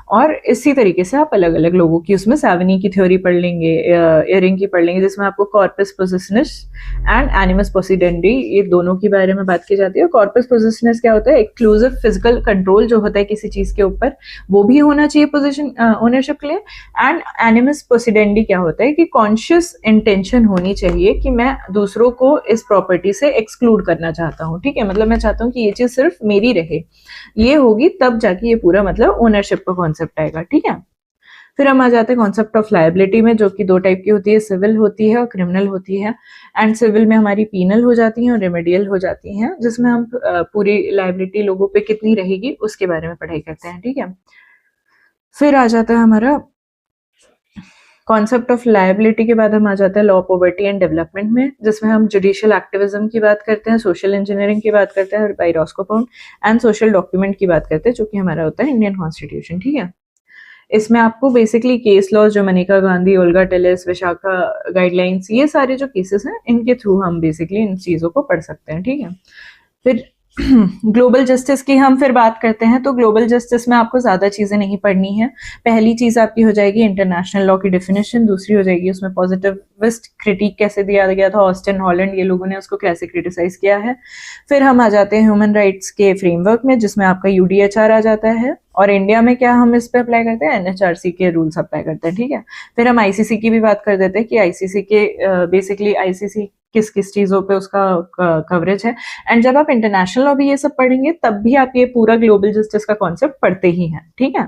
और इसी तरीके से आप अलग अलग लोगों की उसमें सावनी की थ्योरी पढ़ लेंगे, एयरिंग की पढ़ लेंगे, जिसमें आपको कॉर्पस पोजिशनस एंड एनिमस पोसिडेंडी ये दोनों के बारे में बात की जाती है। कॉर्पस पोजिशनस क्या होता है, एक्सक्लूसिव फिजिकल कंट्रोल जो होता है किसी चीज के ऊपर, वो भी होना चाहिए पोजीशन ओनरशिप के लिए। एंड एनिमस पोसिडेंडी क्या होता है कि कॉन्शियस इंटेंशन होनी चाहिए कि मैं दूसरों को इस प्रॉपर्टी से एक्सक्लूड करना चाहता हूँ, ठीक है। मतलब मैं चाहता हूँ कि ये चीज सिर्फ मेरी रहे, ये होगी तब जाके ये पूरा मतलब ओनरशिप का कॉन्सेप्ट आएगा, ठीक है। फिर हम आ जाते हैं कॉन्सेप्ट ऑफ लायबिलिटी में, जो कि 2 टाइप की होती है, सिविल होती है और क्रिमिनल होती है। एंड सिविल में हमारी पीनल हो जाती हैं और रेमेडियल हो जाती हैं, जिसमें हम पूरी लायबिलिटी लोगों पे कितनी रहेगी उसके बारे में पढ़ाई करते हैं, ठीक है। फिर आ जाता है हमारा कॉन्सेप्ट ऑफ लायबिलिटी के बाद हम आ जाते हैं लॉ, पॉवर्टी एंड डेवलपमेंट में, जिसमें हम जुडिशियल एक्टिविज्म की बात करते हैं, सोशल इंजीनियरिंग की बात करते हैं by Roscoe Pound, and social document की बात करते हैं, जो कि हमारा होता है इंडियन कॉन्स्टिट्यूशन, ठीक है। इसमें आपको बेसिकली केस लॉज, जो मनिका गांधी, ओल्गा टेलिस, विशाखा गाइडलाइंस, ये सारे जो केसेस हैं इनके थ्रू हम बेसिकली इन चीज़ों को पढ़ सकते हैं, ठीक है। फिर ग्लोबल जस्टिस की हम फिर बात करते हैं, तो ग्लोबल जस्टिस में आपको ज़्यादा चीज़ें नहीं पढ़नी है। पहली चीज़ आपकी हो जाएगी इंटरनेशनल लॉ की डेफिनेशन, दूसरी हो जाएगी उसमें पॉजिटिविस्ट क्रिटिक कैसे दिया गया था, ऑस्टिन हॉलैंड ये लोगों ने उसको कैसे क्रिटिसाइज किया है। फिर हम आ जाते हैं ह्यूमन राइट्स के फ्रेमवर्क में, जिसमें आपका यूडीएचआर आ जाता है, और इंडिया में क्या हम इस पे अप्लाई करते हैं, एनएचआरसी के रूल्स अप्लाई करते हैं, ठीक है। फिर हम आईसीसी की भी बात कर देते हैं कि आईसीसी के बेसिकली आईसीसी किस किस चीज़ों पे उसका कवरेज है। एंड जब आप इंटरनेशनल लॉ भी ये सब पढ़ेंगे तब भी आप ये पूरा ग्लोबल जस्टिस का कॉन्सेप्ट पढ़ते ही हैं, ठीक है।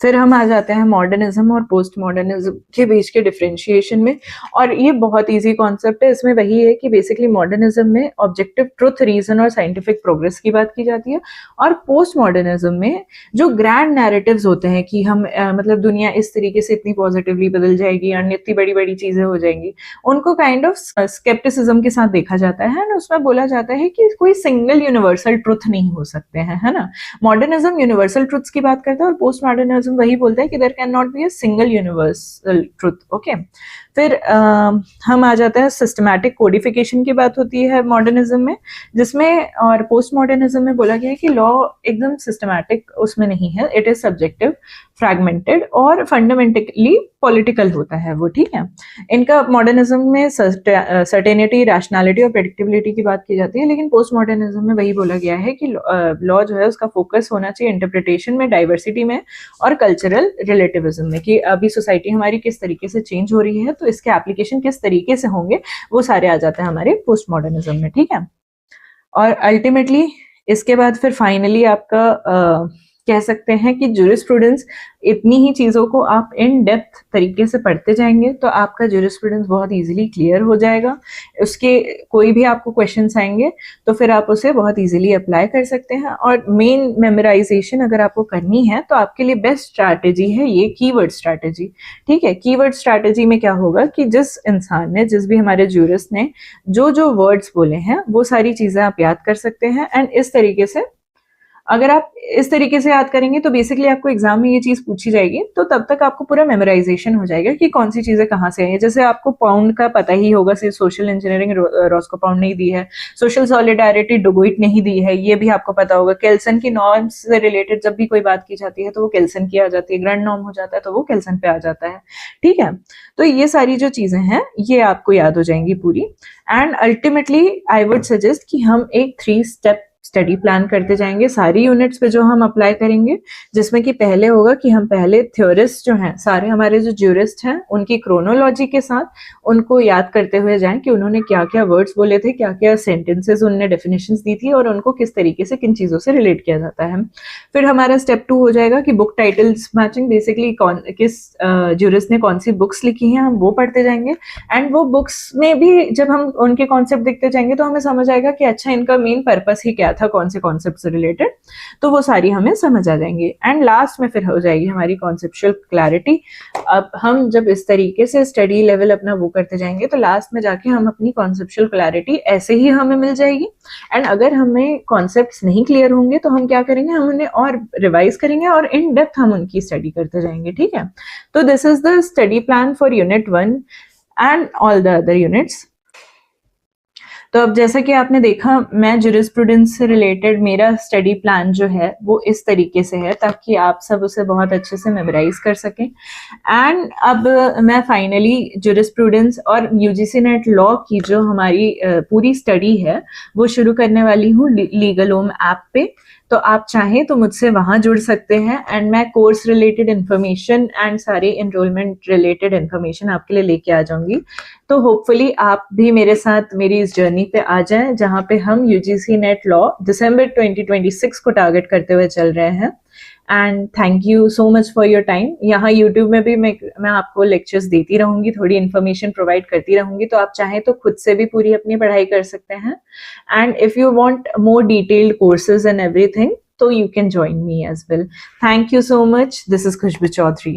फिर हम आ जाते हैं मॉडर्निज्म और पोस्ट मॉडर्निज्म के बीच के डिफरेंशिएशन में, और ये बहुत इजी कॉन्सेप्ट है। इसमें वही है कि बेसिकली मॉडर्निज्म में ऑब्जेक्टिव ट्रुथ, रीजन और साइंटिफिक प्रोग्रेस की बात की जाती है, और पोस्ट मॉडर्निज्म में जो ग्रैंड नैरेटिव्स होते हैं कि हम मतलब दुनिया इस तरीके से इतनी पॉजिटिवली बदल जाएगी और इतनी बड़ी बड़ी चीजें हो जाएंगी, उनको काइंड ऑफ स्केप्टिसिज्म के साथ देखा जाता है, और उसमें बोला जाता है कि कोई सिंगल यूनिवर्सल ट्रुथ नहीं हो सकते हैं, है ना। मॉडर्निज्म यूनिवर्सल ट्रुथ्स की बात करता है और पोस्ट मॉडर्निज्म वही बोलता है कि there can not be a single universal truth, okay. फिर हम आ जाते हैं सिस्टमैटिक कोडिफिकेशन की बात होती है मॉडर्निज्म में, जिसमें और पोस्ट मॉडर्निज्म में बोला गया है कि लॉ एकदम सिस्टमैटिक उसमें नहीं है, इट इज सब्जेक्टिव, फ्रैगमेंटेड और फंडामेंटली पॉलिटिकल होता है वो, ठीक है। इनका मॉडर्निज्म में सर्टेनिटी, रैशनैलिटी और प्रेडिक्टेबिलिटी की बात की जाती है, लेकिन पोस्ट मॉडर्निज्म में वही बोला गया है कि लॉ जो है उसका फोकस होना चाहिए इंटरप्रिटेशन में, डाइवर्सिटी में और कल्चरल रिलेटिविज्म में, कि अभी सोसाइटी हमारी किस तरीके से चेंज हो रही है तो इसके एप्लीकेशन किस तरीके से होंगे, वो सारे आ जाते हैं हमारे पोस्ट मॉडर्निज्म में, ठीक है। और अल्टीमेटली इसके बाद फिर फाइनली आपका कह सकते हैं कि ज्यूरिस्प्रूडेंस, इतनी ही चीज़ों को आप इन डेप्थ तरीके से पढ़ते जाएंगे तो आपका ज्यूरिस्प्रूडेंस बहुत इजीली क्लियर हो जाएगा। उसके कोई भी आपको क्वेश्चंस आएंगे तो फिर आप उसे बहुत इजीली अप्लाई कर सकते हैं। और मेन मेमोराइजेशन अगर आपको करनी है तो आपके लिए बेस्ट स्ट्रैटेजी है ये कीवर्ड स्ट्रैटेजी, ठीक है। कीवर्ड स्ट्रैटेजी में क्या होगा कि जिस इंसान ने, जिस भी हमारे ज्यूरिस्ट ने जो वर्ड्स बोले हैं वो सारी चीज़ें आप याद कर सकते हैं। एंड इस तरीके से अगर आप इस तरीके से याद करेंगे तो बेसिकली आपको एग्जाम में ये चीज पूछी जाएगी तो तब तक आपको पूरा मेमोराइजेशन हो जाएगा कि कौन सी चीजें कहाँ से आई है। जैसे आपको पाउंड का पता ही होगा, सिर्फ सोशल इंजीनियरिंग रॉस्को पाउंड नहीं दी है, सोशल सॉलिडारिटी डुगोइट नहीं दी है, ये भी आपको पता होगा। केल्सन की नॉर्म्स से रिलेटेड जब भी कोई बात की जाती है तो वो केल्सन की आ जाती है, ग्रैंड नॉर्म हो जाता है तो वो केल्सन पे आ जाता है, ठीक है। तो ये सारी जो चीजें हैं ये आपको याद हो जाएंगी पूरी। And ultimately I would suggest कि हम एक 3 स्टेप स्टडी प्लान करते जाएंगे सारी यूनिट्स पे जो हम अप्लाई करेंगे, जिसमें कि पहले होगा कि हम पहले थ्योरिस्ट जो हैं, सारे हमारे जो ज्यूरिस्ट हैं, उनकी क्रोनोलॉजी के साथ उनको याद करते हुए जाएं कि उन्होंने क्या क्या वर्ड्स बोले थे, क्या क्या सेंटेंसेस उनने डेफिनेशंस दी थी और उनको किस तरीके से किन चीज़ों से रिलेट किया जाता है। फिर हमारा स्टेप 2 हो जाएगा कि बुक टाइटल्स मैचिंग, बेसिकली किस ज्यूरिस्ट ने कौन सी बुक्स लिखी हैं हम वो पढ़ते जाएंगे। एंड वो बुक्स में भी जब हम उनके कॉन्सेप्ट देखते जाएंगे तो हमें समझ आएगा कि अच्छा इनका मेन पर्पस ही क्या था, कौन से कॉन्सेप्ट से रिलेटेड, तो वो सारी हमें समझ आ जाएंगे। एंड लास्ट में फिर हो जाएगी हमारी कॉन्सेप्चुअल क्लैरिटी। अब हम जब इस तरीके से स्टडी लेवल अपना वो करते जाएंगे तो लास्ट में जाके हम अपनी कॉन्सेप्चुअल क्लैरिटी ऐसे ही हमें मिल जाएगी। एंड अगर हमें कॉन्सेप्ट्स नहीं क्लियर होंगे तो हम क्या करेंगे, हम उन्हें और रिवाइज करेंगे और इन डेप्थ हम उनकी स्टडी करते जाएंगे, ठीक है। तो this is the study plan for unit 1 and all the other units. तो अब जैसा कि आपने देखा, मैं ज्यूरिस्प्रूडेंस से रिलेटेड मेरा स्टडी प्लान जो है वो इस तरीके से है ताकि आप सब उसे बहुत अच्छे से मेमोराइज कर सकें। एंड अब मैं फाइनली ज्यूरिस्प्रूडेंस और यूजीसी नेट लॉ की जो हमारी पूरी स्टडी है वो शुरू करने वाली हूँ लीगल ओम ऐप पे। तो आप चाहें तो मुझसे वहाँ जुड़ सकते हैं एंड मैं कोर्स रिलेटेड इन्फॉर्मेशन एंड सारे एनरोलमेंट रिलेटेड इन्फॉर्मेशन आपके लिए लेके आ जाऊंगी। तो होपफुली आप भी मेरे साथ मेरी इस जर्नी पे आ जाएं जहाँ पे हम यूजीसी नेट लॉ दिसंबर 2026 को टारगेट करते हुए चल रहे हैं। And thank you so much for your time. यहाँ यूट्यूब में भी मैं आपको लेक्चर्स देती रहूंगी, थोड़ी इन्फॉर्मेशन प्रोवाइड करती रहूंगी, तो आप चाहें तो खुद से भी पूरी अपनी पढ़ाई कर सकते हैं। And if you want more detailed courses and everything, तो you can join me as well. Thank you so much. This is Khushbu Chaudhary.